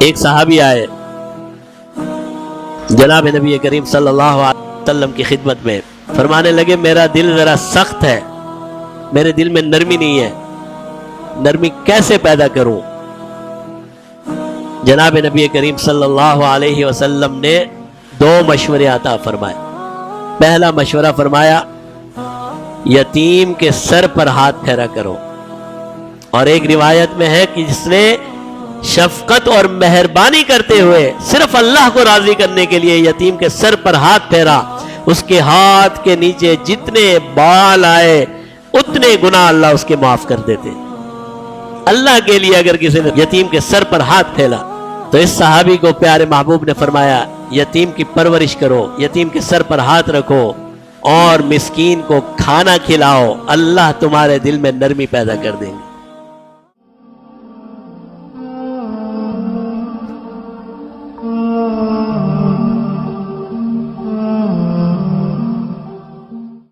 ایک صحابی آئے جناب نبی کریم صلی اللہ علیہ وسلم کی خدمت میں، فرمانے لگے میرا دل ذرا سخت ہے، میرے دل میں نرمی نہیں ہے، نرمی کیسے پیدا کروں؟ جناب نبی کریم صلی اللہ علیہ وسلم نے دو مشورے عطا فرمائے۔ پہلا مشورہ فرمایا یتیم کے سر پر ہاتھ پھیرا کرو، اور ایک روایت میں ہے کہ جس نے شفقت اور مہربانی کرتے ہوئے صرف اللہ کو راضی کرنے کے لیے یتیم کے سر پر ہاتھ پھیرا، اس کے ہاتھ کے نیچے جتنے بال آئے اتنے گناہ اللہ اس کے معاف کر دیتے۔ اللہ کے لیے اگر کسی نے یتیم کے سر پر ہاتھ پھیلا تو اس صحابی کو پیارے محبوب نے فرمایا یتیم کی پرورش کرو، یتیم کے سر پر ہاتھ رکھو اور مسکین کو کھانا کھلاؤ، اللہ تمہارے دل میں نرمی پیدا کر دیں گے۔